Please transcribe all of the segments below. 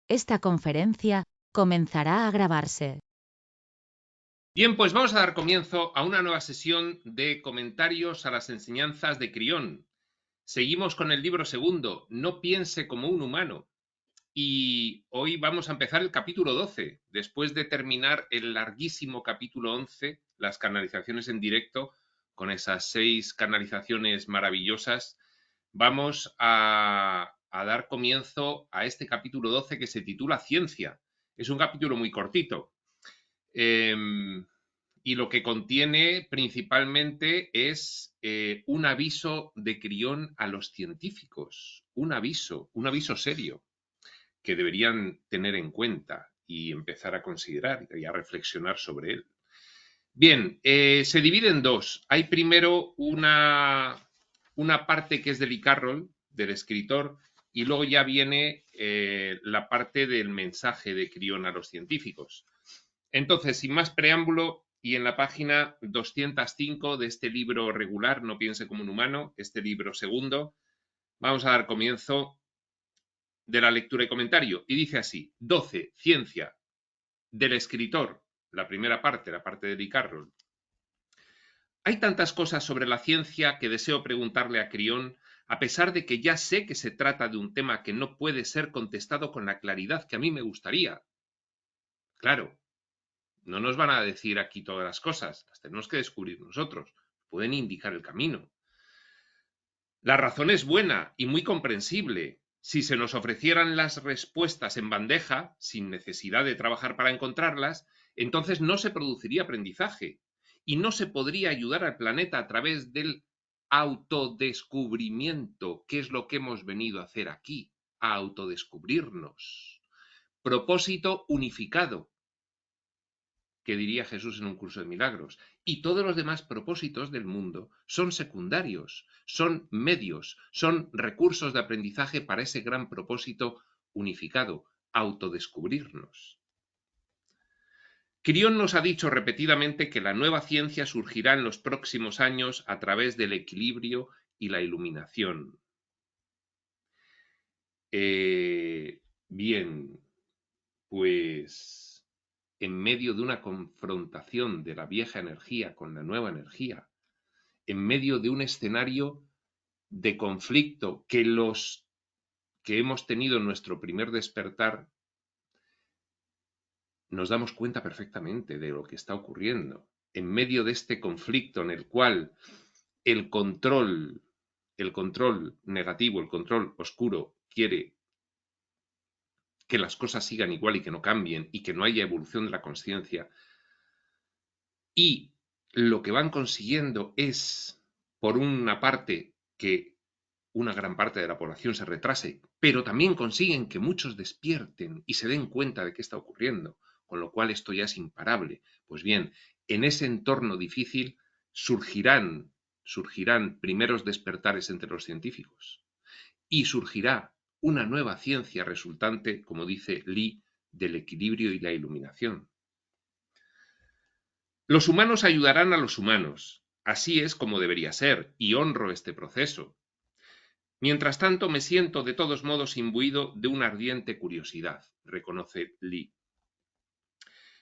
Esta conferencia comenzará a grabarse. Bien, pues vamos a dar comienzo a una nueva sesión de comentarios a las enseñanzas de Crión. Seguimos con el libro segundo, No piense como un humano. Y hoy vamos a empezar el capítulo 12, después de terminar el larguísimo capítulo 11, las canalizaciones en directo, con esas 6 canalizaciones maravillosas. Vamos a dar comienzo a este capítulo 12 que se titula Ciencia. Es un capítulo muy cortito. Y lo que contiene principalmente es un aviso de Crión a los científicos, un aviso serio que deberían tener en cuenta y empezar a considerar y a reflexionar sobre él. Bien, se divide en dos. Hay primero una parte que es de Lee Carroll, del escritor, y luego ya viene la parte del mensaje de Crión a los científicos. Entonces, sin más preámbulo, y en la página 205 de este libro regular, No piense como un humano, este libro segundo, vamos a dar comienzo de la lectura y comentario. Y dice así: 12. Ciencia, del escritor, la primera parte, la parte de Lee Carroll. Hay tantas cosas sobre la ciencia que deseo preguntarle a Crión, a pesar de que ya sé que se trata de un tema que no puede ser contestado con la claridad que a mí me gustaría. Claro, no nos van a decir aquí todas las cosas, las tenemos que descubrir nosotros, pueden indicar el camino. La razón es buena y muy comprensible. Si se nos ofrecieran las respuestas en bandeja, sin necesidad de trabajar para encontrarlas, entonces no se produciría aprendizaje y no se podría ayudar al planeta a través del autodescubrimiento, que es lo que hemos venido a hacer aquí, a autodescubrirnos. Propósito unificado, que diría Jesús en un curso de milagros. Y todos los demás propósitos del mundo son secundarios, son medios, son recursos de aprendizaje para ese gran propósito unificado, autodescubrirnos. Crión nos ha dicho repetidamente que la nueva ciencia surgirá en los próximos años a través del equilibrio y la iluminación. Bien, pues en medio de una confrontación de la vieja energía con la nueva energía, en medio de un escenario de conflicto que los que hemos tenido en nuestro primer despertar nos damos cuenta perfectamente de lo que está ocurriendo. En medio de este conflicto en el cual el control negativo, el control oscuro quiere que las cosas sigan igual y que no cambien y que no haya evolución de la conciencia, y lo que van consiguiendo es, por una parte, que una gran parte de la población se retrase, pero también consiguen que muchos despierten y se den cuenta de qué está ocurriendo, con lo cual esto ya es imparable. Pues bien, en ese entorno difícil surgirán primeros despertares entre los científicos y surgirá una nueva ciencia resultante, como dice Lee, del equilibrio y la iluminación. Los humanos ayudarán a los humanos, así es como debería ser, y honro este proceso. Mientras tanto, me siento de todos modos imbuido de una ardiente curiosidad, reconoce Lee.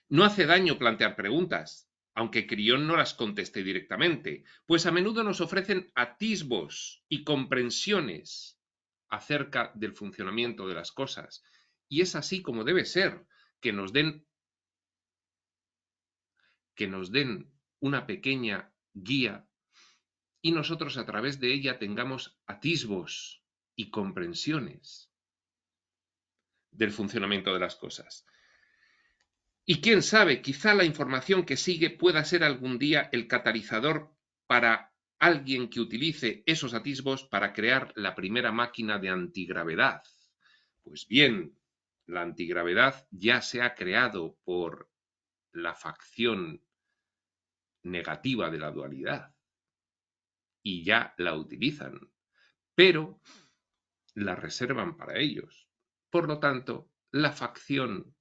No hace daño plantear preguntas, aunque Crión no las conteste directamente, pues a menudo nos ofrecen atisbos y comprensiones acerca del funcionamiento de las cosas. Y es así como debe ser, que nos den una pequeña guía y nosotros a través de ella tengamos atisbos y comprensiones del funcionamiento de las cosas. Y quién sabe, quizá la información que sigue pueda ser algún día el catalizador para alguien que utilice esos atisbos para crear la primera máquina de antigravedad. Pues bien, la antigravedad ya se ha creado por la facción negativa de la dualidad y ya la utilizan, pero la reservan para ellos. Por lo tanto, la facción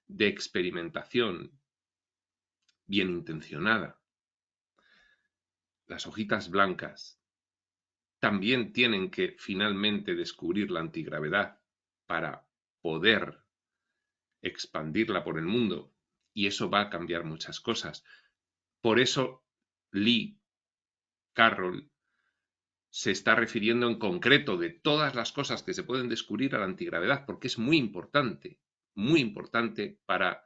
de experimentación bien intencionada, las hojitas blancas, también tienen que finalmente descubrir la antigravedad para poder expandirla por el mundo, y eso va a cambiar muchas cosas. Por eso Lee Carroll se está refiriendo en concreto de todas las cosas que se pueden descubrir a la antigravedad, porque es muy importante para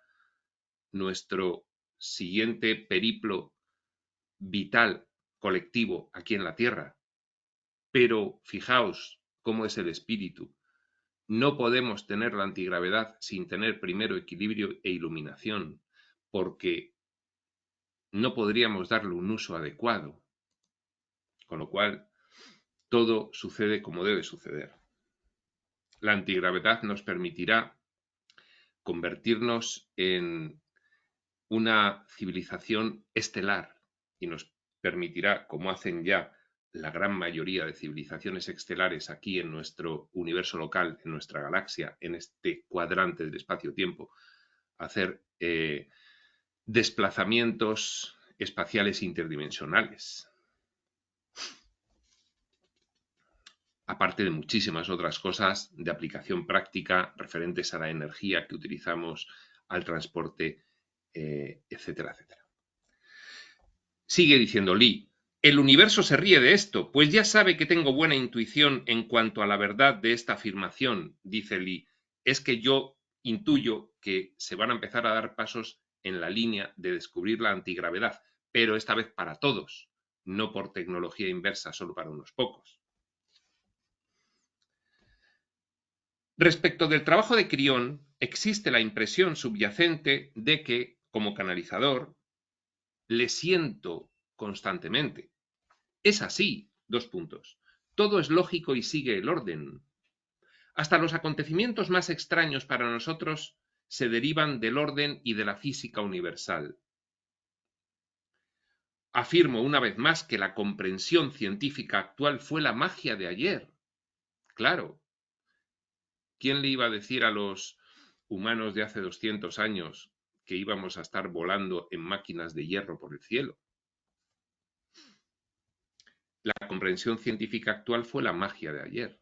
nuestro siguiente periplo vital colectivo aquí en la Tierra. Pero fijaos cómo es el espíritu. No podemos tener la antigravedad sin tener primero equilibrio e iluminación, porque no podríamos darle un uso adecuado. Con lo cual, todo sucede como debe suceder. La antigravedad nos permitirá convertirnos en una civilización estelar y nos permitirá, como hacen ya la gran mayoría de civilizaciones estelares aquí en nuestro universo local, en nuestra galaxia, en este cuadrante del espacio-tiempo, hacer desplazamientos espaciales interdimensionales. Aparte de muchísimas otras cosas de aplicación práctica referentes a la energía que utilizamos, al transporte, etcétera, etcétera. Sigue diciendo Lee, el universo se ríe de esto, pues ya sabe que tengo buena intuición en cuanto a la verdad de esta afirmación, dice Lee. Es que yo intuyo que se van a empezar a dar pasos en la línea de descubrir la antigravedad, pero esta vez para todos, no por tecnología inversa solo para unos pocos. Respecto del trabajo de Crión, existe la impresión subyacente de que, como canalizador, le siento constantemente. Es así, . Todo es lógico y sigue el orden. Hasta los acontecimientos más extraños para nosotros se derivan del orden y de la física universal. Afirmo una vez más que la comprensión científica actual fue la magia de ayer. Claro. ¿Quién le iba a decir a los humanos de hace 200 años que íbamos a estar volando en máquinas de hierro por el cielo? La comprensión científica actual fue la magia de ayer.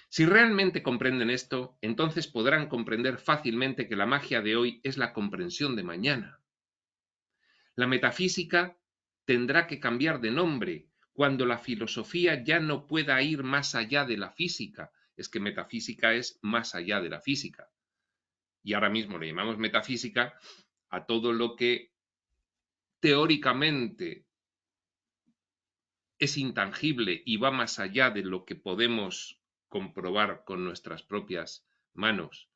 Si realmente comprenden esto, entonces podrán comprender fácilmente que la magia de hoy es la comprensión de mañana. La metafísica tendrá que cambiar de nombre cuando la filosofía ya no pueda ir más allá de la física. Es que metafísica es más allá de la física. Y ahora mismo le llamamos metafísica a todo lo que teóricamente es intangible y va más allá de lo que podemos comprobar con nuestras propias manos.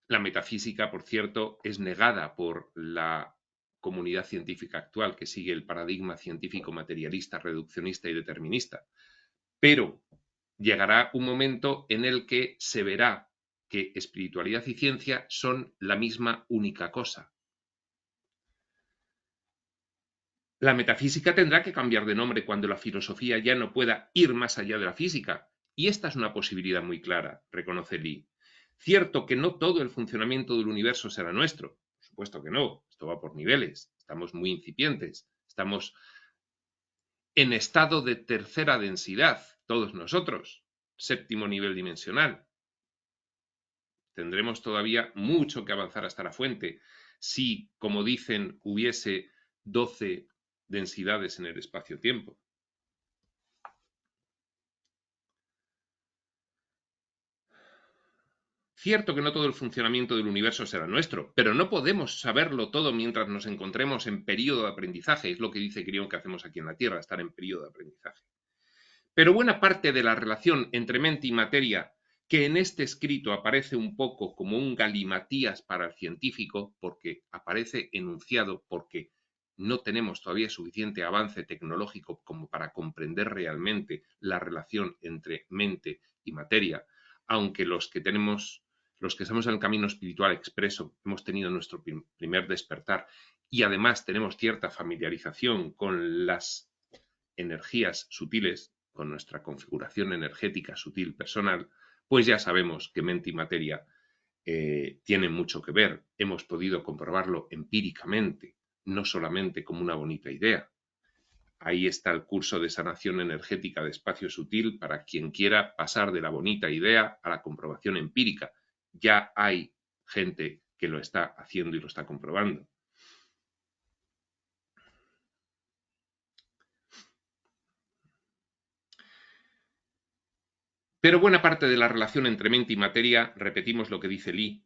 La metafísica, por cierto, es negada por la comunidad científica actual, que sigue el paradigma científico materialista, reduccionista y determinista. Pero llegará un momento en el que se verá que espiritualidad y ciencia son la misma única cosa. La metafísica tendrá que cambiar de nombre cuando la filosofía ya no pueda ir más allá de la física. Y esta es una posibilidad muy clara, reconoce Lee. Cierto que no todo el funcionamiento del universo será nuestro. Por supuesto que no. Esto va por niveles. Estamos muy incipientes. Estamos en estado de tercera densidad, todos nosotros. Séptimo nivel dimensional. Tendremos todavía mucho que avanzar hasta la fuente. Si, como dicen, hubiese 12 densidades en el espacio-tiempo. Cierto que no todo el funcionamiento del universo será nuestro, pero no podemos saberlo todo mientras nos encontremos en periodo de aprendizaje. Es lo que dice Crión que hacemos aquí en la Tierra, estar en periodo de aprendizaje. Pero buena parte de la relación entre mente y materia, que en este escrito aparece un poco como un galimatías para el científico, porque aparece enunciado porque no tenemos todavía suficiente avance tecnológico como para comprender realmente la relación entre mente y materia, aunque los que estamos en el camino espiritual expreso, hemos tenido nuestro primer despertar y además tenemos cierta familiarización con las energías sutiles, con nuestra configuración energética sutil personal, pues ya sabemos que mente y materia tienen mucho que ver. Hemos podido comprobarlo empíricamente, no solamente como una bonita idea. Ahí está el curso de sanación energética de espacio sutil para quien quiera pasar de la bonita idea a la comprobación empírica. Ya hay gente que lo está haciendo y lo está comprobando. Pero buena parte de la relación entre mente y materia, repetimos lo que dice Lee,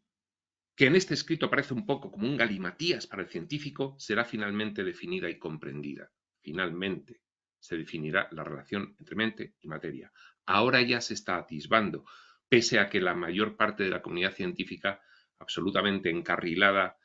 que en este escrito parece un poco como un galimatías para el científico, será finalmente definida y comprendida. Finalmente se definirá la relación entre mente y materia. Ahora ya se está atisbando, pese a que la mayor parte de la comunidad científica, absolutamente encarrilada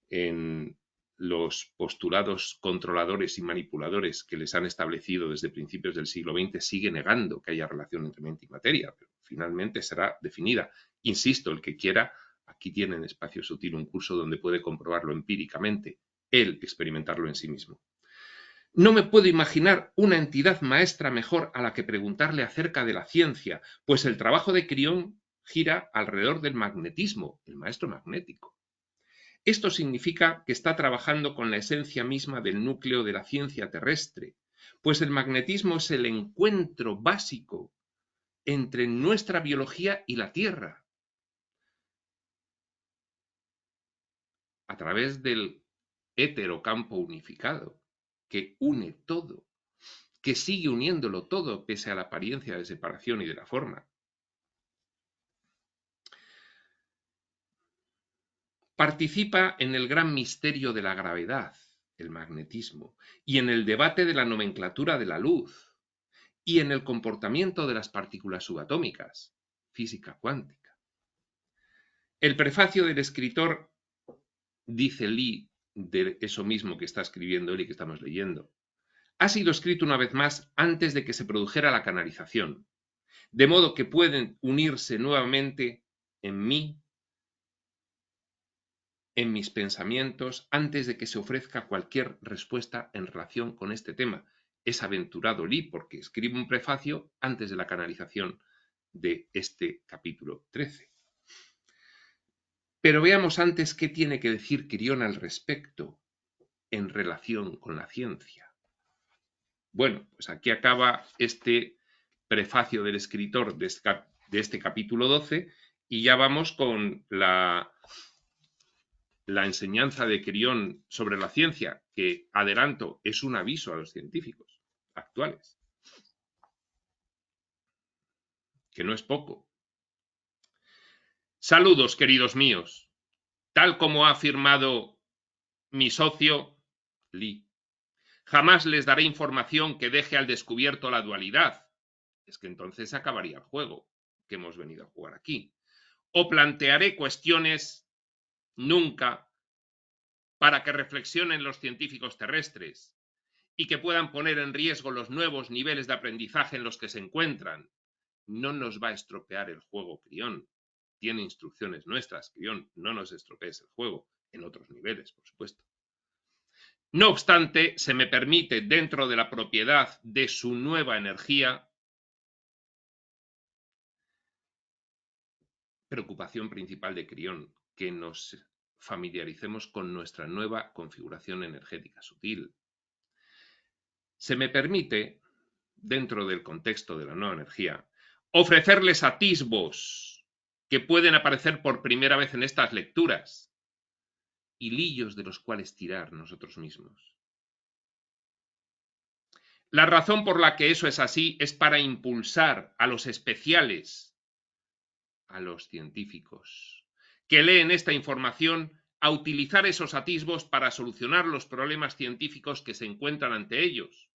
en los postulados controladores y manipuladores que les han establecido desde principios del siglo XX, sigue negando que haya relación entre mente y materia, pero finalmente será definida. Insisto, el que quiera, aquí tiene en Espacio Sutil un curso donde puede comprobarlo empíricamente, él experimentarlo en sí mismo. No me puedo imaginar una entidad maestra mejor a la que preguntarle acerca de la ciencia, pues el trabajo de Crión gira alrededor del magnetismo, el maestro magnético. Esto significa que está trabajando con la esencia misma del núcleo de la ciencia terrestre, pues el magnetismo es el encuentro básico entre nuestra biología y la Tierra, a través del heterocampo unificado, que une todo, que sigue uniéndolo todo pese a la apariencia de separación y de la forma. Participa en el gran misterio de la gravedad, el magnetismo, y en el debate de la nomenclatura de la luz, y en el comportamiento de las partículas subatómicas, física cuántica. El prefacio del escritor dice Lee de eso mismo que está escribiendo él y que estamos leyendo. Ha sido escrito una vez más antes de que se produjera la canalización, de modo que pueden unirse nuevamente en mí, en mis pensamientos, antes de que se ofrezca cualquier respuesta en relación con este tema. Es aventurado Lee porque escribe un prefacio antes de la canalización de este capítulo 13. Pero veamos antes qué tiene que decir Crión al respecto en relación con la ciencia. Bueno, pues aquí acaba este prefacio del escritor de este capítulo 12 y ya vamos con la enseñanza de Crión sobre la ciencia, que, adelanto, es un aviso a los científicos actuales, que no es poco. Saludos, queridos míos. Tal como ha afirmado mi socio, Lee, jamás les daré información que deje al descubierto la dualidad. Es que entonces acabaría el juego que hemos venido a jugar aquí. O plantearé cuestiones nunca para que reflexionen los científicos terrestres y que puedan poner en riesgo los nuevos niveles de aprendizaje en los que se encuentran. No nos va a estropear el juego, Crión. Tiene instrucciones nuestras, Crión. No nos estropees el juego, en otros niveles, por supuesto. No obstante, se me permite, dentro de la propiedad de su nueva energía, preocupación principal de Crión, que nos familiaricemos con nuestra nueva configuración energética sutil. Se me permite, dentro del contexto de la nueva energía, ofrecerles atisbos que pueden aparecer por primera vez en estas lecturas, hilillos de los cuales tirar nosotros mismos. La razón por la que eso es así es para impulsar a los especiales, a los científicos, que leen esta información a utilizar esos atisbos para solucionar los problemas científicos que se encuentran ante ellos.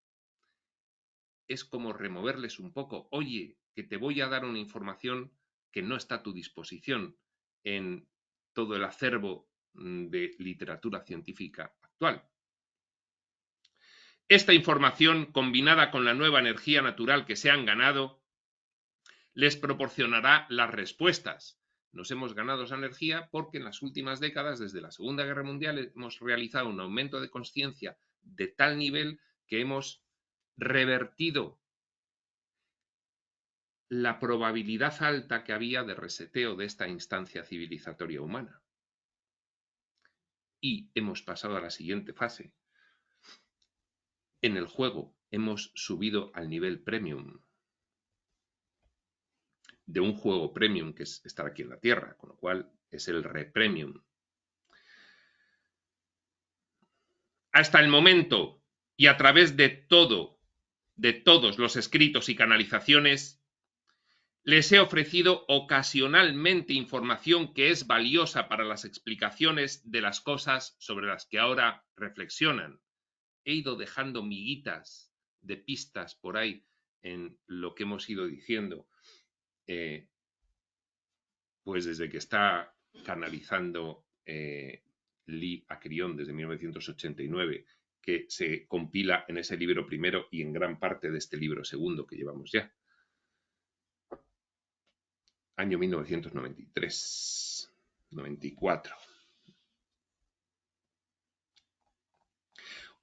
Es como removerles un poco. Oye, que te voy a dar una información que no está a tu disposición en todo el acervo de literatura científica actual. Esta información, combinada con la nueva energía natural que se han ganado, les proporcionará las respuestas. Nos hemos ganado esa energía porque en las últimas décadas, desde la Segunda Guerra Mundial, hemos realizado un aumento de conciencia de tal nivel que hemos revertido la probabilidad alta que había de reseteo de esta instancia civilizatoria humana. Y hemos pasado a la siguiente fase. En el juego hemos subido al nivel premium. de un juego premium, que es estar aquí en la Tierra, con lo cual es el Repremium. Hasta el momento, y a través de todos los escritos y canalizaciones, les he ofrecido ocasionalmente información que es valiosa para las explicaciones de las cosas sobre las que ahora reflexionan. He ido dejando miguitas de pistas por ahí en lo que hemos ido diciendo, pues desde que está canalizando Lee a Crión desde 1989, que se compila en ese libro primero y en gran parte de este libro segundo que llevamos ya. Año 1993, 94.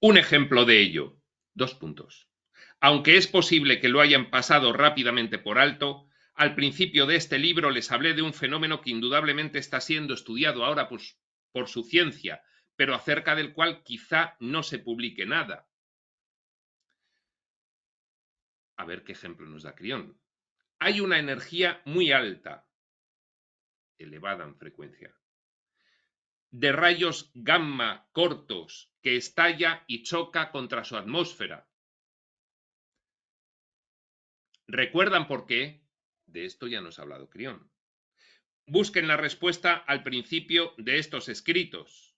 Un ejemplo de ello. 2 puntos. Aunque es posible que lo hayan pasado rápidamente por alto, al principio de este libro les hablé de un fenómeno que indudablemente está siendo estudiado ahora por su ciencia, pero acerca del cual quizá no se publique nada. A ver qué ejemplo nos da Crión. Hay una energía muy alta, elevada en frecuencia, de rayos gamma cortos que estalla y choca contra su atmósfera. ¿Recuerdan por qué? De esto ya nos ha hablado Crión. Busquen la respuesta al principio de estos escritos.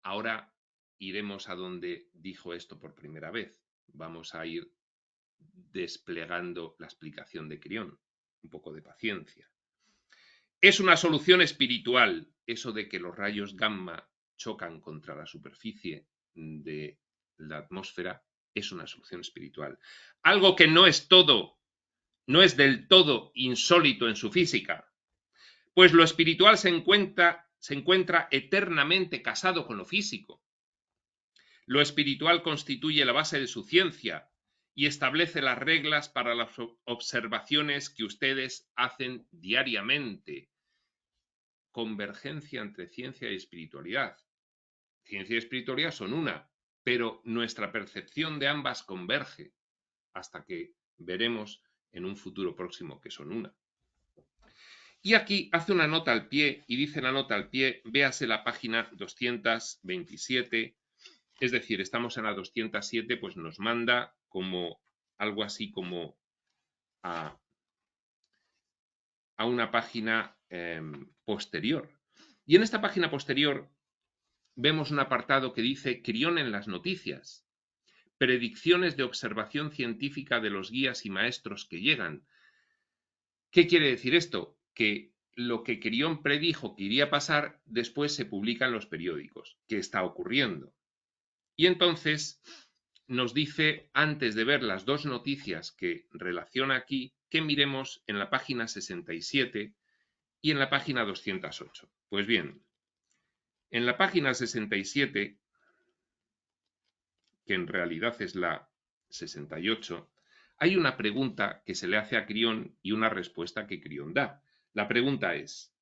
Ahora iremos a donde dijo esto por primera vez. Vamos a ir desplegando la explicación de Crión. Un poco de paciencia. Es una solución espiritual, eso de que los rayos gamma chocan contra la superficie de la atmósfera, es una solución espiritual. Algo que no es del todo insólito en su física, pues lo espiritual se encuentra eternamente casado con lo físico. Lo espiritual constituye la base de su ciencia y establece las reglas para las observaciones que ustedes hacen diariamente. Convergencia entre ciencia y espiritualidad. Ciencia y espiritualidad son una, pero nuestra percepción de ambas converge hasta que veremos en un futuro próximo que son una. Y aquí hace una nota al pie y dice la nota al pie, véase la página 227, es decir, estamos en la 207, pues nos manda como algo así como a una página posterior. Y en esta página posterior vemos un apartado que dice Crión en las noticias, predicciones de observación científica de los guías y maestros que llegan. ¿Qué quiere decir esto? Que lo que Crión predijo que iría a pasar después se publica en los periódicos. ¿Qué está ocurriendo? Y entonces nos dice, antes de ver las dos noticias que relaciona aquí, que miremos en la página 67 y en la página 208. Pues bien, en la página 67, que en realidad es la 68, hay una pregunta que se le hace a Crión y una respuesta que Crión da. La pregunta es,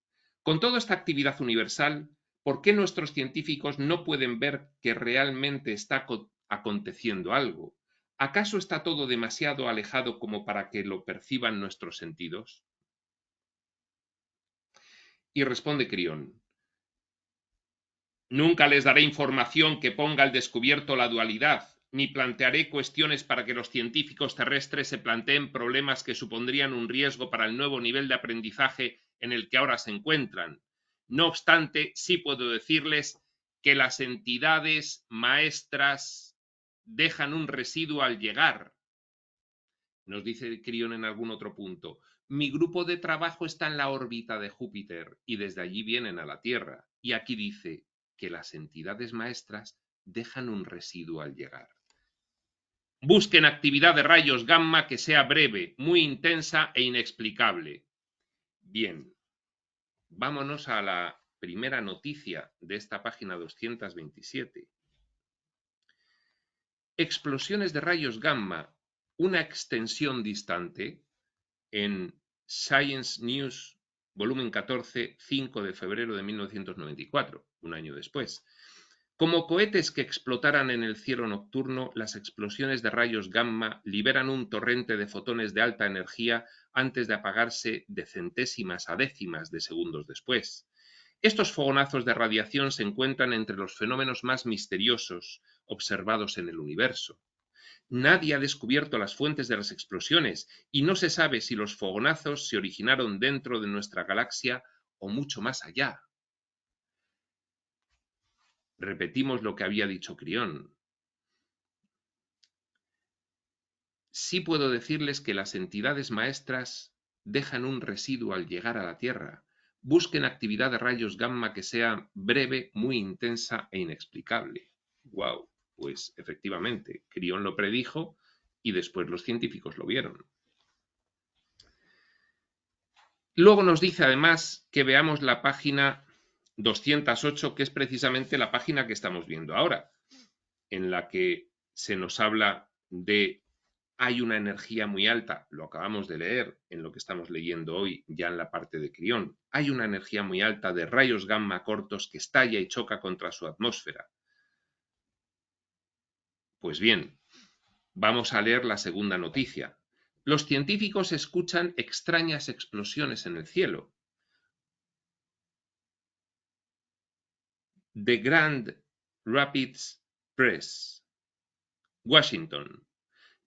con toda esta actividad universal, ¿por qué nuestros científicos no pueden ver que realmente está aconteciendo algo? ¿Acaso está todo demasiado alejado como para que lo perciban nuestros sentidos? Y responde Crión, nunca les daré información que ponga al descubierto la dualidad, ni plantearé cuestiones para que los científicos terrestres se planteen problemas que supondrían un riesgo para el nuevo nivel de aprendizaje en el que ahora se encuentran. No obstante, sí puedo decirles que las entidades maestras dejan un residuo al llegar. Nos dice Crión en algún otro punto, mi grupo de trabajo está en la órbita de Júpiter y desde allí vienen a la Tierra. Y aquí dice que las entidades maestras dejan un residuo al llegar. Busquen actividad de rayos gamma que sea breve, muy intensa e inexplicable. Bien, vámonos a la primera noticia de esta página 227. Explosiones de rayos gamma, una extensión distante, en Science News, volumen 14, 5 de febrero de 1994, un año después. Como cohetes que explotaran en el cielo nocturno, las explosiones de rayos gamma liberan un torrente de fotones de alta energía antes de apagarse de centésimas a décimas de segundos después. Estos fogonazos de radiación se encuentran entre los fenómenos más misteriosos observados en el universo. Nadie ha descubierto las fuentes de las explosiones y no se sabe si los fogonazos se originaron dentro de nuestra galaxia o mucho más allá. Repetimos lo que había dicho Crión. Sí puedo decirles que las entidades maestras dejan un residuo al llegar a la Tierra. Busquen actividad de rayos gamma que sea breve, muy intensa e inexplicable. ¡Wow! Pues efectivamente, Crión lo predijo y después los científicos lo vieron. Luego nos dice además que veamos la página 208, que es precisamente la página que estamos viendo ahora, en la que se nos habla de hay una energía muy alta, lo acabamos de leer en lo que estamos leyendo hoy, ya en la parte de Crión, hay una energía muy alta de rayos gamma cortos que estalla y choca contra su atmósfera. Pues bien, vamos a leer la segunda noticia. Los científicos escuchan extrañas explosiones en el cielo. The Grand Rapids Press, Washington.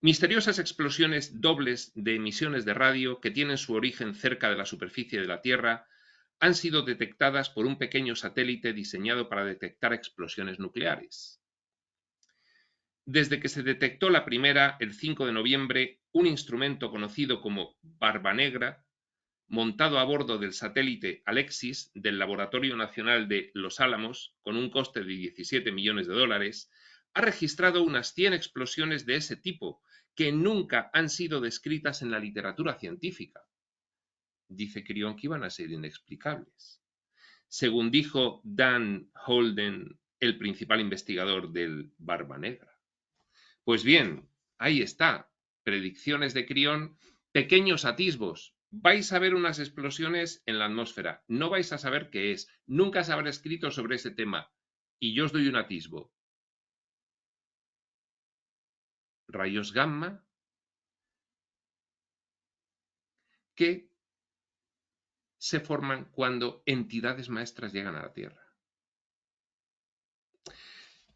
Misteriosas explosiones dobles de emisiones de radio que tienen su origen cerca de la superficie de la Tierra han sido detectadas por un pequeño satélite diseñado para detectar explosiones nucleares. Desde que se detectó la primera, el 5 de noviembre, un instrumento conocido como Barba Negra, montado a bordo del satélite Alexis del Laboratorio Nacional de Los Álamos, con un coste de 17 millones de dólares, ha registrado unas 100 explosiones de ese tipo, que nunca han sido descritas en la literatura científica. Dice Crión que iban a ser inexplicables. Según dijo Dan Holden, el principal investigador del Barba Negra. Pues bien, ahí está, predicciones de Crión, pequeños atisbos. Vais a ver unas explosiones en la atmósfera, no vais a saber qué es, nunca se habrá escrito sobre ese tema, y yo os doy un atisbo. Rayos gamma que se forman cuando entidades maestras llegan a la Tierra.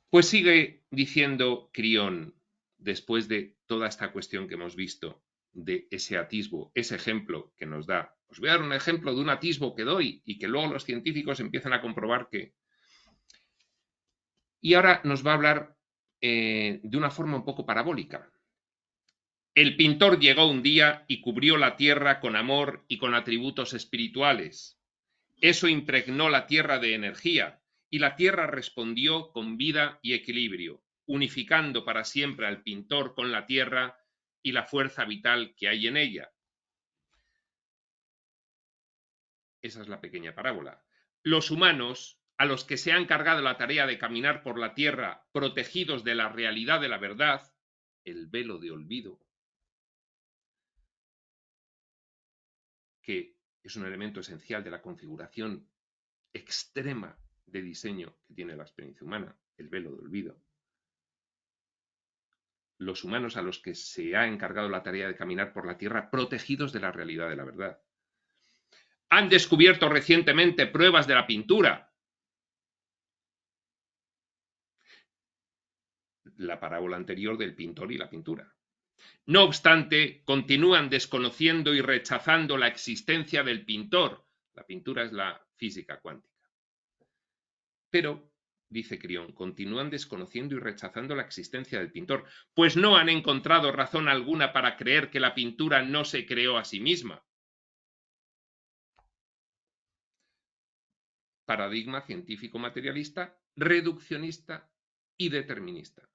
Pues sigue diciendo Crión, después de toda esta cuestión que hemos visto, de ese atisbo, ese ejemplo que nos da. Os voy a dar un ejemplo de un atisbo que doy y que luego los científicos empiezan a comprobar que... Y ahora nos va a hablar de una forma un poco parabólica. El pintor llegó un día y cubrió la tierra con amor y con atributos espirituales. Eso impregnó la tierra de energía y la tierra respondió con vida y equilibrio, unificando para siempre al pintor con la tierra y la fuerza vital que hay en ella. Esa es la pequeña parábola. Los humanos, a los que se ha encargado la tarea de caminar por la tierra protegidos de la realidad de la verdad, el velo de olvido, que es un elemento esencial de la configuración extrema de diseño que tiene la experiencia humana, el velo de olvido. Los humanos a los que se ha encargado la tarea de caminar por la tierra protegidos de la realidad de la verdad. Han descubierto recientemente pruebas de la pintura. La parábola anterior del pintor y la pintura. No obstante, continúan desconociendo y rechazando la existencia del pintor. La pintura es la física cuántica. Pero, dice Crión, continúan desconociendo y rechazando la existencia del pintor, pues no han encontrado razón alguna para creer que la pintura no se creó a sí misma. Paradigma científico materialista, reduccionista y determinista.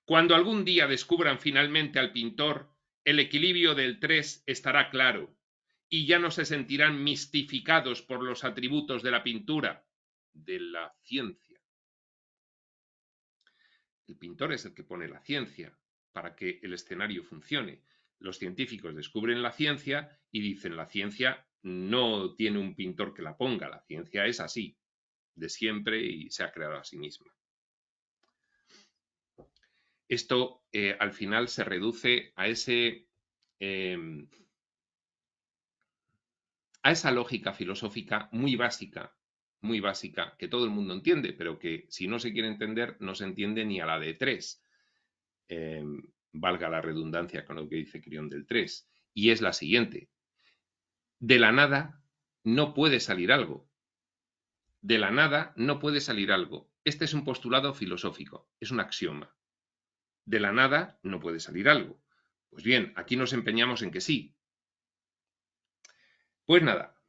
Cuando algún día descubran finalmente al pintor, el equilibrio del 3 estará claro y ya no se sentirán mistificados por los atributos de la pintura, de la ciencia. El pintor es el que pone la ciencia para que el escenario funcione. Los científicos descubren la ciencia y dicen la ciencia no tiene un pintor que la ponga, la ciencia es así. de siempre y se ha creado a sí misma. Esto al final se reduce a esa lógica filosófica muy básica, que todo el mundo entiende, pero que si no se quiere entender, no se entiende ni a la de 3. Valga la redundancia con lo que dice Crión del 3. Y es la siguiente. De la nada no puede salir algo. De la nada no puede salir algo. Este es un postulado filosófico, es un axioma. De la nada no puede salir algo. Pues bien, aquí nos empeñamos en que sí. Pues nada.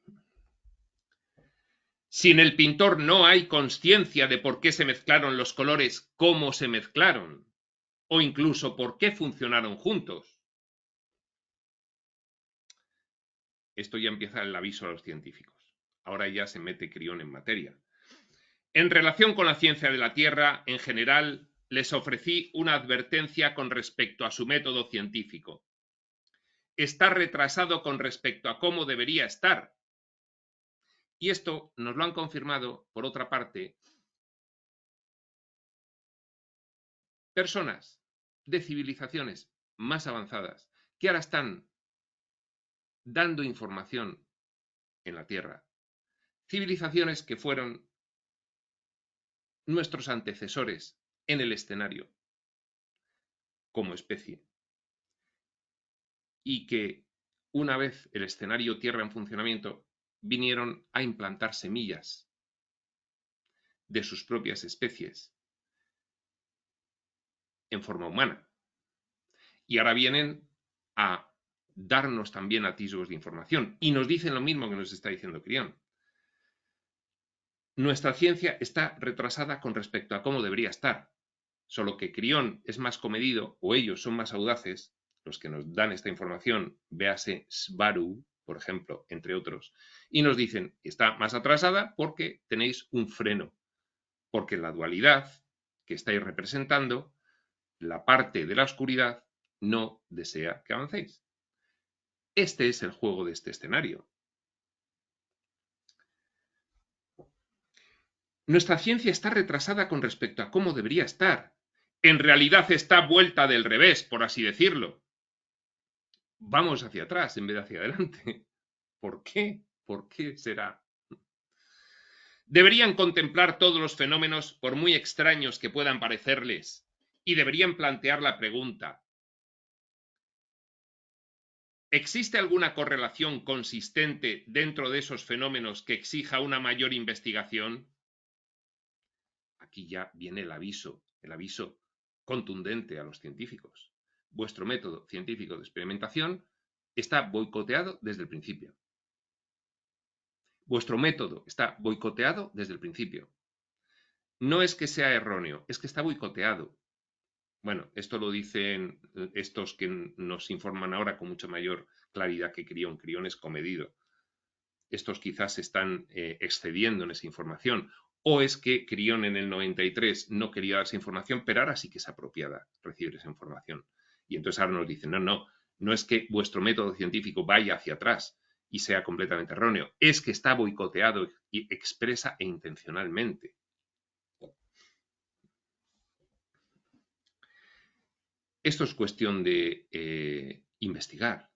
Si en el pintor no hay consciencia de por qué se mezclaron los colores, cómo se mezclaron, o incluso por qué funcionaron juntos. Esto ya empieza el aviso a los científicos. Ahora ya se mete Crión en materia. En relación con la ciencia de la Tierra, en general, les ofrecí una advertencia con respecto a su método científico. Está retrasado con respecto a cómo debería estar. Y esto nos lo han confirmado, por otra parte, personas de civilizaciones más avanzadas que ahora están dando información en la Tierra. Civilizaciones que fueron nuestros antecesores en el escenario como especie y que una vez el escenario Tierra en funcionamiento vinieron a implantar semillas de sus propias especies en forma humana y ahora vienen a darnos también atisbos de información y nos dicen lo mismo que nos está diciendo Crión. Nuestra ciencia está retrasada con respecto a cómo debería estar, solo que Crión es más comedido o ellos son más audaces, los que nos dan esta información, véase Svaru, por ejemplo, entre otros, y nos dicen que está más atrasada porque tenéis un freno, porque la dualidad que estáis representando, la parte de la oscuridad, no desea que avancéis. Este es el juego de este escenario. Nuestra ciencia está retrasada con respecto a cómo debería estar. En realidad está vuelta del revés, por así decirlo. Vamos hacia atrás en vez de hacia adelante. ¿Por qué? ¿Por qué será? Deberían contemplar todos los fenómenos, por muy extraños que puedan parecerles, y deberían plantear la pregunta: ¿existe alguna correlación consistente dentro de esos fenómenos que exija una mayor investigación? Aquí ya viene el aviso contundente a los científicos. Vuestro método científico de experimentación está boicoteado desde el principio. Vuestro método está boicoteado desde el principio. No es que sea erróneo, es que está boicoteado. Bueno, esto lo dicen estos que nos informan ahora con mucha mayor claridad que Crión. Crión es comedido. Estos quizás están excediendo en esa información. O es que Crión en el 93 no quería dar esa información, pero ahora sí que es apropiada recibir esa información. Y entonces ahora nos dicen, no es que vuestro método científico vaya hacia atrás y sea completamente erróneo, es que está boicoteado y expresa e intencionalmente. Esto es cuestión de investigar,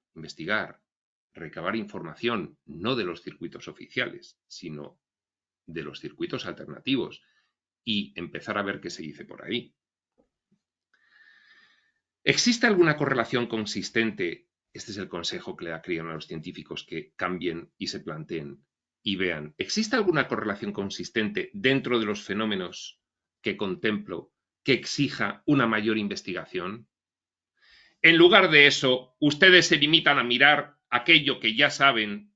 recabar información, no de los circuitos oficiales, sino de los circuitos alternativos y empezar a ver qué se dice por ahí. ¿Existe alguna correlación consistente? Este es el consejo que le da Crión a los científicos, que cambien y se planteen y vean. ¿Existe alguna correlación consistente dentro de los fenómenos que contemplo que exija una mayor investigación? En lugar de eso, ustedes se limitan a mirar aquello que ya saben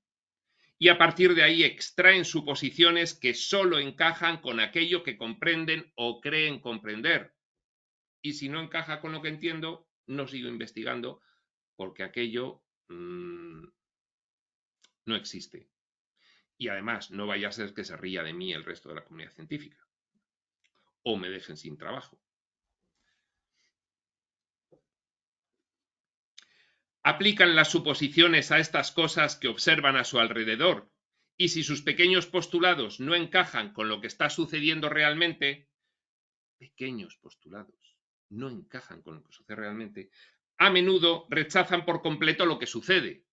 y a partir de ahí extraen suposiciones que solo encajan con aquello que comprenden o creen comprender. Y si no encaja con lo que entiendo, no sigo investigando porque aquello no existe. Y además, no vaya a ser que se ría de mí el resto de la comunidad científica o me dejen sin trabajo. Aplican las suposiciones a estas cosas que observan a su alrededor y si sus pequeños postulados no encajan con lo que está sucediendo realmente, pequeños postulados no encajan con lo que sucede realmente, a menudo rechazan por completo lo que sucede.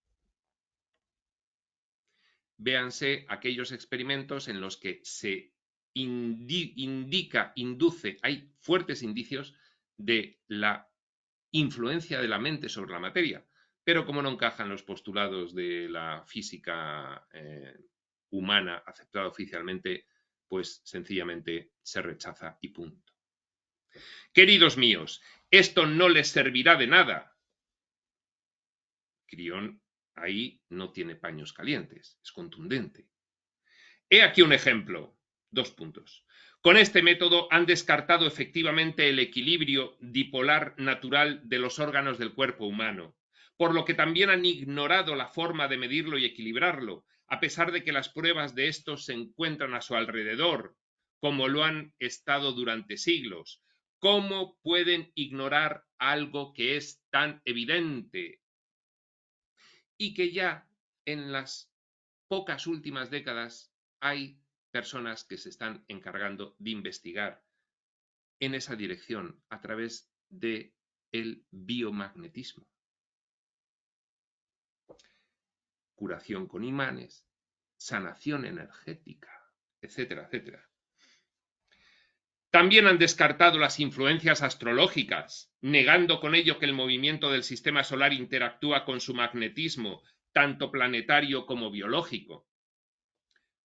Véanse aquellos experimentos en los que se induce, hay fuertes indicios de la influencia de la mente sobre la materia, pero como no encajan los postulados de la física humana aceptada oficialmente, pues sencillamente se rechaza y punto. Queridos míos, esto no les servirá de nada. Crión ahí no tiene paños calientes, es contundente. He aquí un ejemplo. 2 puntos. Con este método han descartado efectivamente el equilibrio dipolar natural de los órganos del cuerpo humano, por lo que también han ignorado la forma de medirlo y equilibrarlo, a pesar de que las pruebas de estos se encuentran a su alrededor, como lo han estado durante siglos. ¿Cómo pueden ignorar algo que es tan evidente? Y que ya en las pocas últimas décadas hay personas que se están encargando de investigar en esa dirección a través del biomagnetismo. Curación con imanes, sanación energética, etcétera, etcétera. También han descartado las influencias astrológicas, negando con ello que el movimiento del sistema solar interactúa con su magnetismo, tanto planetario como biológico.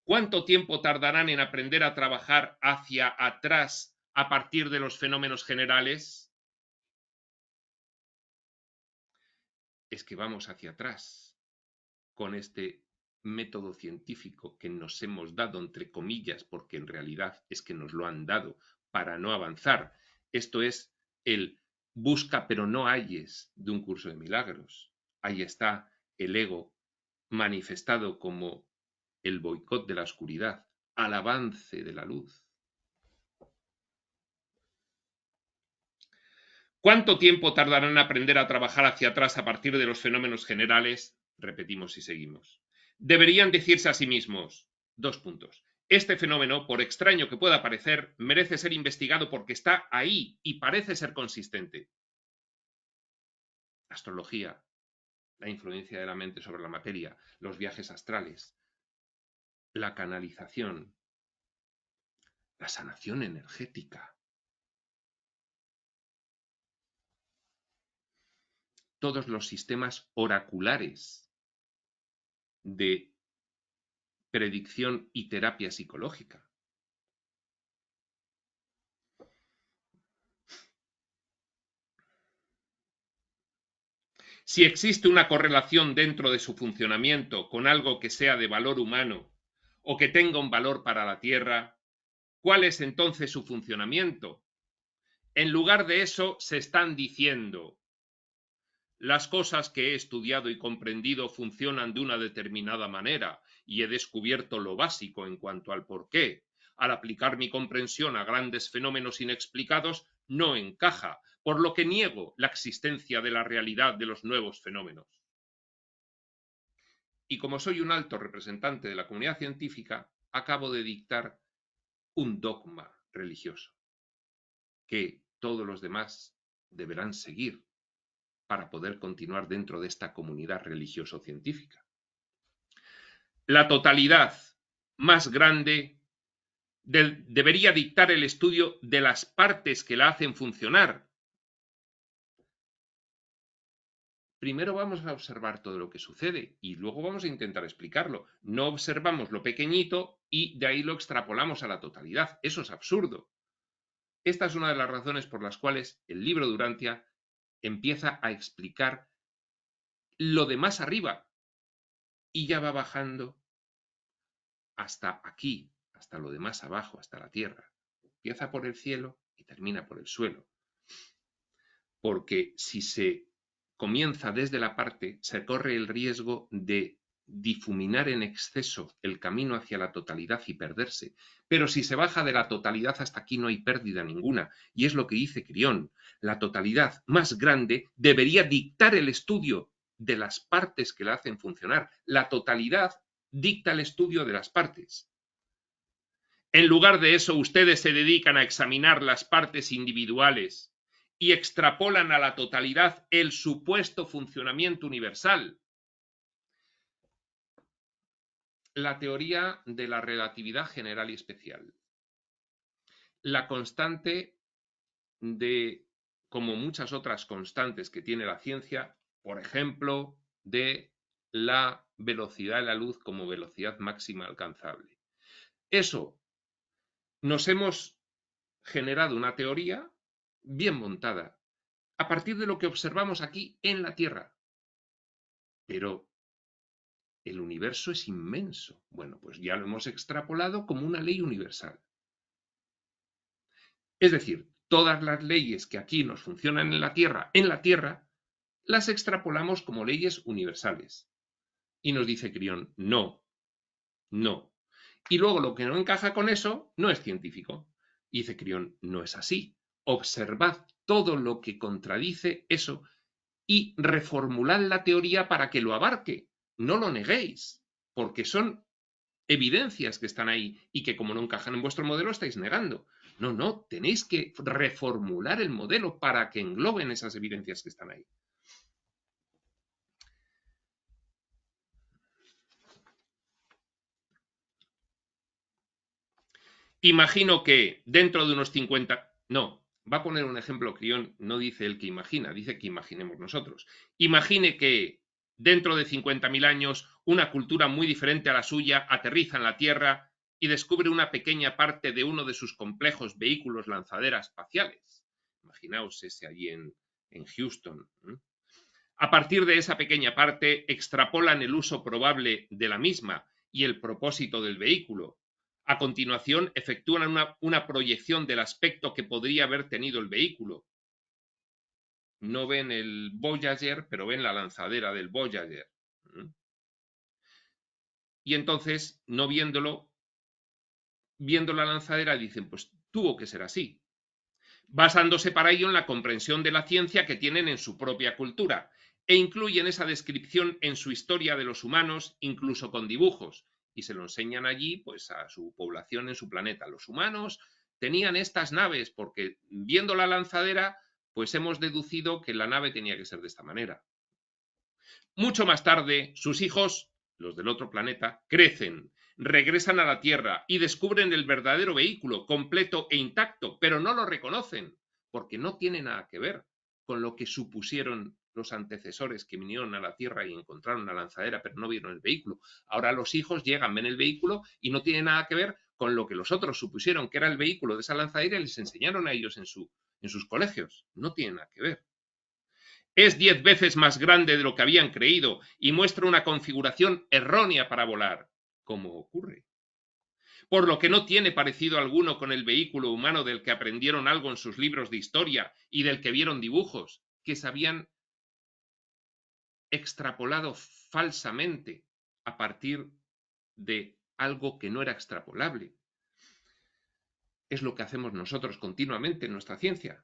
¿Cuánto tiempo tardarán en aprender a trabajar hacia atrás a partir de los fenómenos generales? Es que vamos hacia atrás con este método científico que nos hemos dado, entre comillas, porque en realidad es que nos lo han dado para no avanzar. Esto es el busca pero no halles de un curso de milagros. Ahí está el ego manifestado como el boicot de la oscuridad, al avance de la luz. ¿Cuánto tiempo tardarán en aprender a trabajar hacia atrás a partir de los fenómenos generales? Repetimos y seguimos. Deberían decirse a sí mismos, 2 puntos. Este fenómeno, por extraño que pueda parecer, merece ser investigado porque está ahí y parece ser consistente. Astrología, la influencia de la mente sobre la materia, los viajes astrales, la canalización, la sanación energética. Todos los sistemas oraculares de predicción y terapia psicológica. Si existe una correlación dentro de su funcionamiento con algo que sea de valor humano o que tenga un valor para la Tierra, ¿cuál es entonces su funcionamiento? En lugar de eso, se están diciendo: las cosas que he estudiado y comprendido funcionan de una determinada manera y he descubierto lo básico en cuanto al porqué. Al aplicar mi comprensión a grandes fenómenos inexplicados, no encaja, por lo que niego la existencia de la realidad de los nuevos fenómenos. Y como soy un alto representante de la comunidad científica, acabo de dictar un dogma religioso que todos los demás deberán seguir para poder continuar dentro de esta comunidad religioso-científica. La totalidad más grande debería dictar el estudio de las partes que la hacen funcionar. Primero vamos a observar todo lo que sucede y luego vamos a intentar explicarlo. No observamos lo pequeñito y de ahí lo extrapolamos a la totalidad. Eso es absurdo. Esta es una de las razones por las cuales el libro de Urantia empieza a explicar lo de más arriba y ya va bajando hasta aquí, hasta lo de más abajo, hasta la tierra. Empieza por el cielo y termina por el suelo. Porque si se comienza desde la parte, se corre el riesgo de difuminar en exceso el camino hacia la totalidad y perderse. Pero si se baja de la totalidad hasta aquí no hay pérdida ninguna. Y es lo que dice Crión. La totalidad más grande debería dictar el estudio de las partes que la hacen funcionar. La totalidad dicta el estudio de las partes. En lugar de eso, ustedes se dedican a examinar las partes individuales y extrapolan a la totalidad el supuesto funcionamiento universal. La teoría de la relatividad general y especial. La constante de, como muchas otras constantes que tiene la ciencia, por ejemplo, de la velocidad de la luz como velocidad máxima alcanzable. Eso, nos hemos generado una teoría bien montada, a partir de lo que observamos aquí en la Tierra. Pero el universo es inmenso. Bueno, pues ya lo hemos extrapolado como una ley universal. Es decir, todas las leyes que aquí nos funcionan en la Tierra, las extrapolamos como leyes universales. Y nos dice Crión, no, no. Y luego lo que no encaja con eso no es científico. Y dice Crión, no es así. Observad todo lo que contradice eso y reformulad la teoría para que lo abarque. No lo neguéis, porque son evidencias que están ahí y que como no encajan en vuestro modelo estáis negando. No, no, tenéis que reformular el modelo para que engloben esas evidencias que están ahí. Imagino que dentro de unos 50... No, va a poner un ejemplo Crión, no dice el que imagina, dice que imaginemos nosotros. Imagine que dentro de 50.000 años una cultura muy diferente a la suya aterriza en la Tierra y descubre una pequeña parte de uno de sus complejos vehículos lanzaderas espaciales. Imaginaos ese allí en Houston. A partir de esa pequeña parte extrapolan el uso probable de la misma y el propósito del vehículo. A continuación, efectúan una proyección del aspecto que podría haber tenido el vehículo. No ven el Voyager, pero ven la lanzadera del Voyager. Y entonces, no viendo la lanzadera, dicen, pues tuvo que ser así, basándose para ello en la comprensión de la ciencia que tienen en su propia cultura, e incluyen esa descripción en su historia de los humanos, incluso con dibujos, y se lo enseñan allí pues a su población en su planeta. Los humanos tenían estas naves porque viendo la lanzadera pues hemos deducido que la nave tenía que ser de esta manera. Mucho más tarde, sus hijos, los del otro planeta, crecen, regresan a la Tierra y descubren el verdadero vehículo, completo e intacto, pero no lo reconocen, porque no tiene nada que ver con lo que supusieron los antecesores que vinieron a la Tierra y encontraron la lanzadera, pero no vieron el vehículo. Ahora los hijos llegan, ven el vehículo y no tiene nada que ver con lo que los otros supusieron que era el vehículo de esa lanzadera y les enseñaron a ellos en sus colegios. No tiene nada que ver. Es 10 veces más grande de lo que habían creído y muestra una configuración errónea para volar, como ocurre. Por lo que no tiene parecido alguno con el vehículo humano del que aprendieron algo en sus libros de historia y del que vieron dibujos, que se habían extrapolado falsamente a partir de algo que no era extrapolable. Es lo que hacemos nosotros continuamente en nuestra ciencia.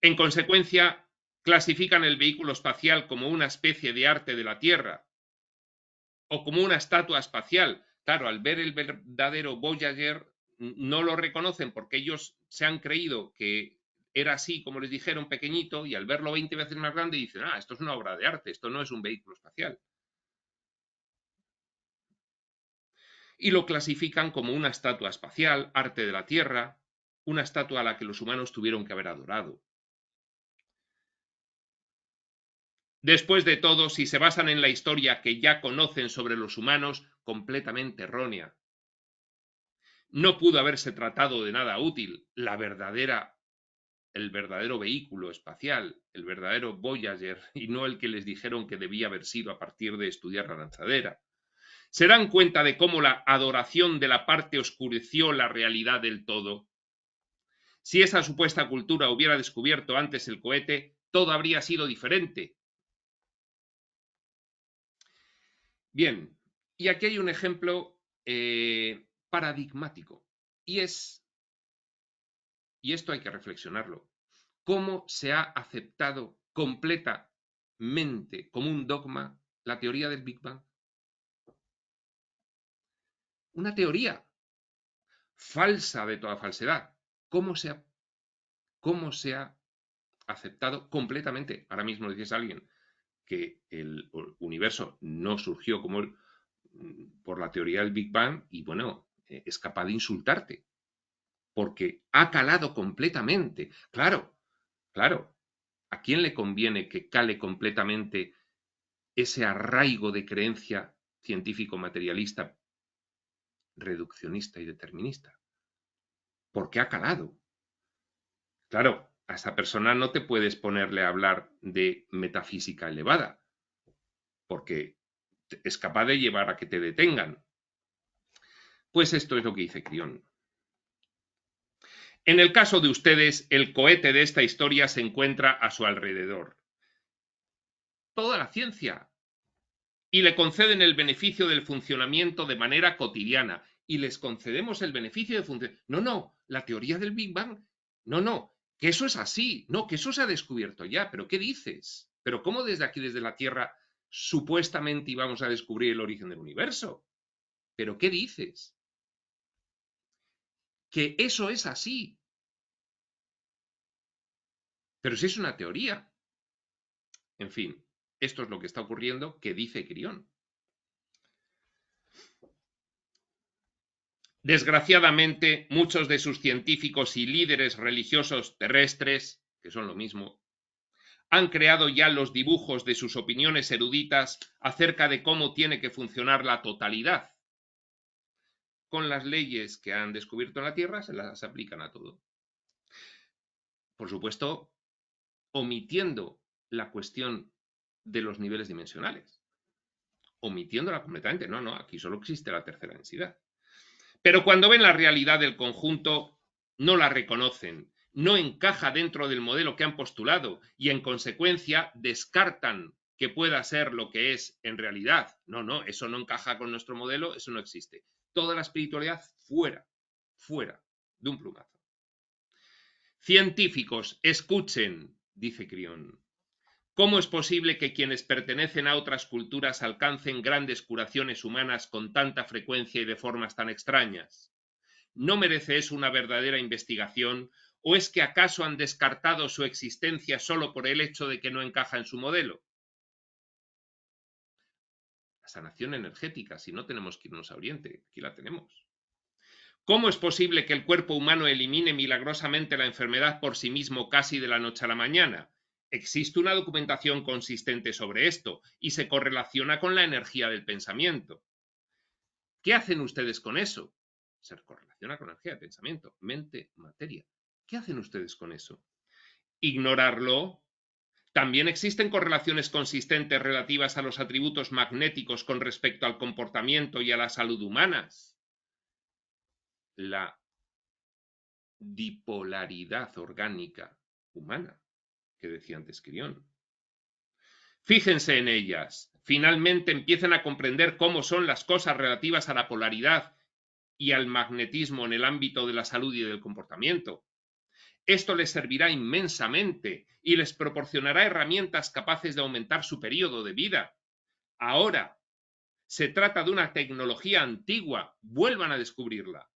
En consecuencia, clasifican el vehículo espacial como una especie de arte de la Tierra o como una estatua espacial. Claro, al ver el verdadero Voyager no lo reconocen porque ellos se han creído que era así como les dijeron pequeñito y al verlo 20 veces más grande dicen, esto es una obra de arte, esto no es un vehículo espacial. Y lo clasifican como una estatua espacial, arte de la Tierra, una estatua a la que los humanos tuvieron que haber adorado. Después de todo, si se basan en la historia que ya conocen sobre los humanos, completamente errónea. No pudo haberse tratado de nada útil. El verdadero vehículo espacial, el verdadero Voyager, y no el que les dijeron que debía haber sido a partir de estudiar la lanzadera. ¿Se dan cuenta de cómo la adoración de la parte oscureció la realidad del todo? Si esa supuesta cultura hubiera descubierto antes el cohete, todo habría sido diferente. Bien, y aquí hay un ejemplo paradigmático, y esto hay que reflexionarlo, cómo se ha aceptado completamente como un dogma la teoría del Big Bang. Una teoría falsa de toda falsedad. ¿Cómo se ha aceptado completamente? Ahora mismo dices a alguien que el universo no surgió por la teoría del Big Bang y bueno, es capaz de insultarte porque ha calado completamente. Claro, claro. ¿A quién le conviene que cale completamente ese arraigo de creencia científico materialista, reduccionista y determinista? Porque ha calado. Claro, a esa persona no te puedes ponerle a hablar de metafísica elevada, porque es capaz de llevar a que te detengan. Pues esto es lo que dice Crión. En el caso de ustedes, el cohete de esta historia se encuentra a su alrededor. Toda la ciencia. Y le conceden el beneficio del funcionamiento de manera cotidiana. Y les concedemos el beneficio de funcionamiento. No, la teoría del Big Bang. No, que eso es así. No, que eso se ha descubierto ya. ¿Pero qué dices? ¿Pero cómo desde aquí, desde la Tierra, supuestamente íbamos a descubrir el origen del universo? ¿Pero qué dices? Que eso es así. Pero si es una teoría. En fin, esto es lo que está ocurriendo, que dice Crión. Desgraciadamente, muchos de sus científicos y líderes religiosos terrestres, que son lo mismo, han creado ya los dibujos de sus opiniones eruditas acerca de cómo tiene que funcionar la totalidad. Con las leyes que han descubierto en la Tierra se las aplican a todo. Por supuesto, omitiendo la cuestión de los niveles dimensionales. Omitiéndola completamente. No, aquí solo existe la tercera densidad. Pero cuando ven la realidad del conjunto, no la reconocen, no encaja dentro del modelo que han postulado y en consecuencia descartan que pueda ser lo que es en realidad. No, eso no encaja con nuestro modelo, eso no existe. Toda la espiritualidad fuera de un plumazo. Científicos, escuchen, dice Crión. ¿Cómo es posible que quienes pertenecen a otras culturas alcancen grandes curaciones humanas con tanta frecuencia y de formas tan extrañas? ¿No merece eso una verdadera investigación? ¿O es que acaso han descartado su existencia solo por el hecho de que no encaja en su modelo? La sanación energética, si no tenemos que irnos a Oriente, aquí la tenemos. ¿Cómo es posible que el cuerpo humano elimine milagrosamente la enfermedad por sí mismo casi de la noche a la mañana? Existe una documentación consistente sobre esto y se correlaciona con la energía del pensamiento. ¿Qué hacen ustedes con eso? Se correlaciona con la energía del pensamiento, mente, materia. ¿Qué hacen ustedes con eso? ¿Ignorarlo? También existen correlaciones consistentes relativas a los atributos magnéticos con respecto al comportamiento y a la salud humanas. La dipolaridad orgánica humana, que decía antes Crión. Fíjense en ellas. Finalmente empiezan a comprender cómo son las cosas relativas a la polaridad y al magnetismo en el ámbito de la salud y del comportamiento. Esto les servirá inmensamente y les proporcionará herramientas capaces de aumentar su periodo de vida. Ahora, se trata de una tecnología antigua, vuelvan a descubrirla.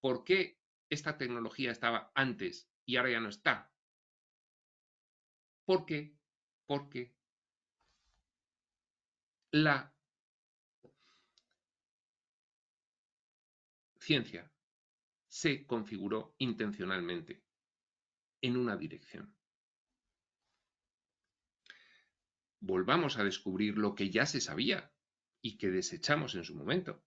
¿Por qué esta tecnología estaba antes y ahora ya no está? ¿Por qué? Porque la ciencia se configuró intencionalmente en una dirección. Volvamos a descubrir lo que ya se sabía y que desechamos en su momento.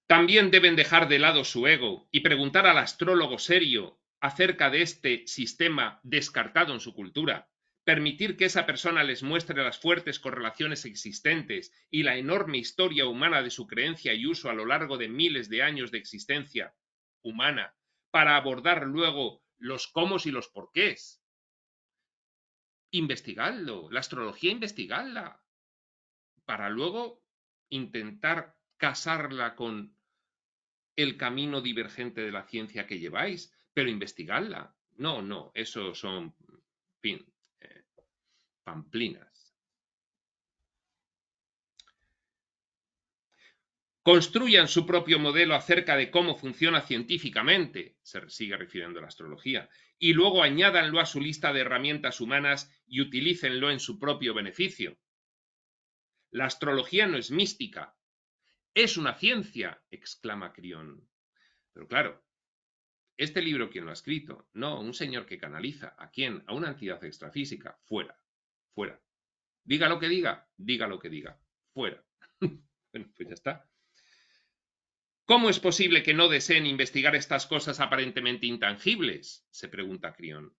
También deben dejar de lado su ego y preguntar al astrólogo serio acerca de este sistema descartado en su cultura. Permitir que esa persona les muestre las fuertes correlaciones existentes y la enorme historia humana de su creencia y uso a lo largo de miles de años de existencia humana, para abordar luego los cómo y los porqués. Investigadlo, la astrología investigadla, para luego intentar casarla con el camino divergente de la ciencia que lleváis, pero investigadla. No, eso son, en fin, pamplinas. construyan su propio modelo acerca de cómo funciona científicamente, se sigue refiriendo a la astrología, y luego añádanlo a su lista de herramientas humanas y utilícenlo en su propio beneficio. La astrología no es mística, es una ciencia, exclama Crión. Pero claro, este libro, ¿quién lo ha escrito? No, un señor que canaliza. ¿A quién? A una entidad extrafísica. Fuera, fuera. Diga lo que diga, fuera. Bueno, pues ya está. ¿Cómo es posible que no deseen investigar estas cosas aparentemente intangibles?, se pregunta Crión.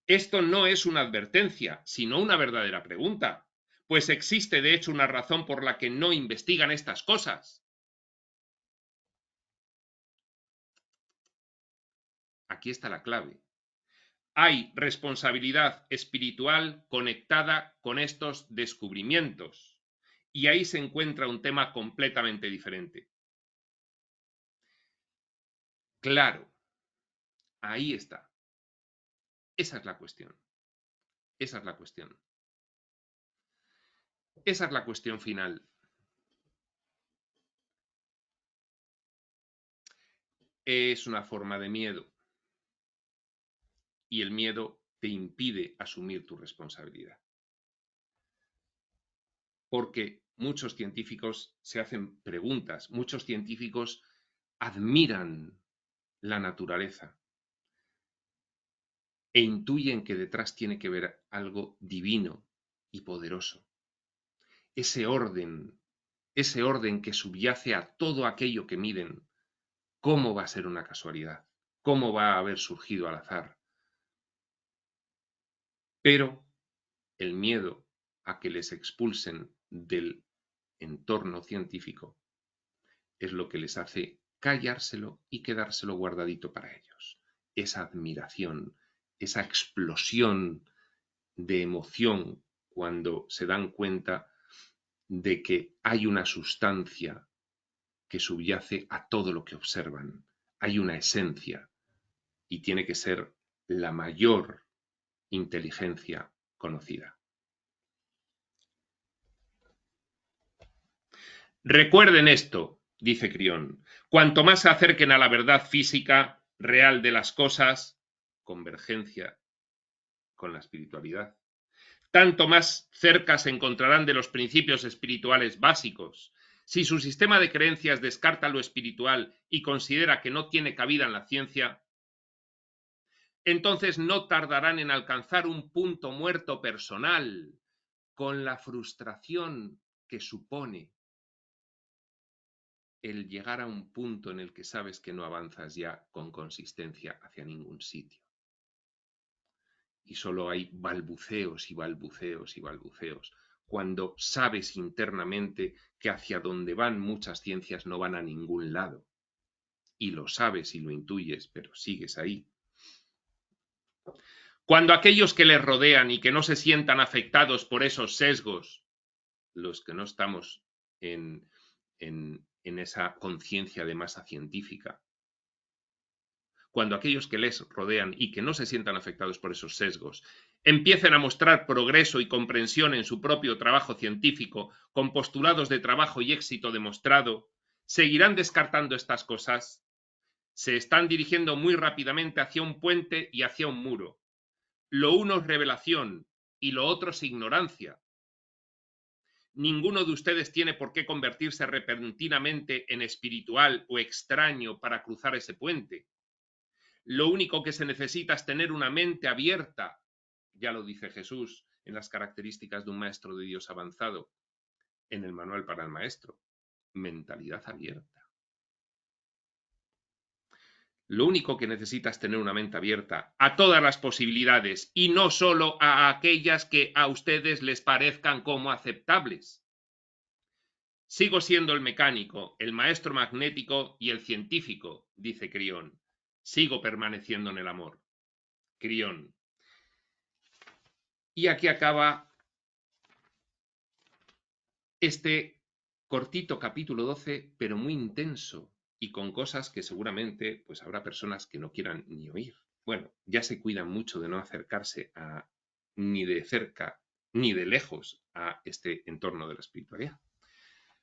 Esto no es una advertencia, sino una verdadera pregunta, pues existe de hecho una razón por la que no investigan estas cosas. Aquí está la clave. Hay responsabilidad espiritual conectada con estos descubrimientos, y ahí se encuentra un tema completamente diferente. Claro, ahí está. Esa es la cuestión. Esa es la cuestión. Esa es la cuestión final. Es una forma de miedo. Y el miedo te impide asumir tu responsabilidad. Porque muchos científicos se hacen preguntas, muchos científicos admiran la naturaleza e intuyen que detrás tiene que haber algo divino y poderoso. Ese orden que subyace a todo aquello que miden, ¿cómo va a ser una casualidad? ¿Cómo va a haber surgido al azar? Pero el miedo a que les expulsen del entorno científico es lo que les hace callárselo y quedárselo guardadito para ellos. Esa admiración, esa explosión de emoción cuando se dan cuenta de que hay una sustancia que subyace a todo lo que observan. Hay una esencia y tiene que ser la mayor inteligencia conocida. Recuerden esto, dice Crión, cuanto más se acerquen a la verdad física real de las cosas, convergencia con la espiritualidad, tanto más cerca se encontrarán de los principios espirituales básicos. Si su sistema de creencias descarta lo espiritual y considera que no tiene cabida en la ciencia, entonces no tardarán en alcanzar un punto muerto personal, con la frustración que supone el llegar a un punto en el que sabes que no avanzas ya con consistencia hacia ningún sitio. Y solo hay balbuceos y balbuceos y balbuceos, cuando sabes internamente que hacia donde van muchas ciencias no van a ningún lado. Y lo sabes y lo intuyes, pero sigues ahí. Cuando aquellos que les rodean y que no se sientan afectados por esos sesgos, los que no estamos en esa conciencia de masa científica, cuando aquellos que les rodean y que no se sientan afectados por esos sesgos empiecen a mostrar progreso y comprensión en su propio trabajo científico con postulados de trabajo y éxito demostrado, ¿seguirán descartando estas cosas? Se están dirigiendo muy rápidamente hacia un puente y hacia un muro. Lo uno es revelación y lo otro es ignorancia. Ninguno de ustedes tiene por qué convertirse repentinamente en espiritual o extraño para cruzar ese puente. Lo único que se necesita es tener una mente abierta, ya lo dice Jesús en las características de un maestro de Dios avanzado, en el manual para el maestro. Mentalidad abierta. Lo único que necesita es tener una mente abierta a todas las posibilidades y no solo a aquellas que a ustedes les parezcan como aceptables. Sigo siendo el mecánico, el maestro magnético y el científico, dice Crión. Sigo permaneciendo en el amor. Crión. Y aquí acaba este cortito capítulo 12, pero muy intenso y con cosas que seguramente pues habrá personas que no quieran ni oír. Bueno, ya se cuidan mucho de no acercarse ni de cerca ni de lejos a este entorno de la espiritualidad.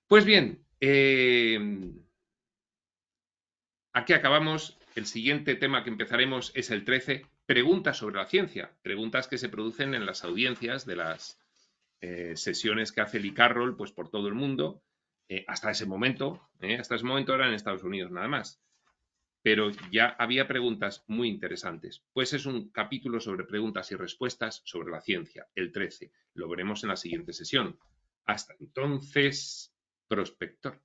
Pues bien, Aquí acabamos. El siguiente tema que empezaremos es el 13. Preguntas sobre la ciencia. Preguntas que se producen en las audiencias de las sesiones que hace Lee Carroll pues, por todo el mundo. Hasta ese momento eran en Estados Unidos nada más. Pero ya había preguntas muy interesantes. Pues es un capítulo sobre preguntas y respuestas sobre la ciencia, el 13. Lo veremos en la siguiente sesión. Hasta entonces, prospector.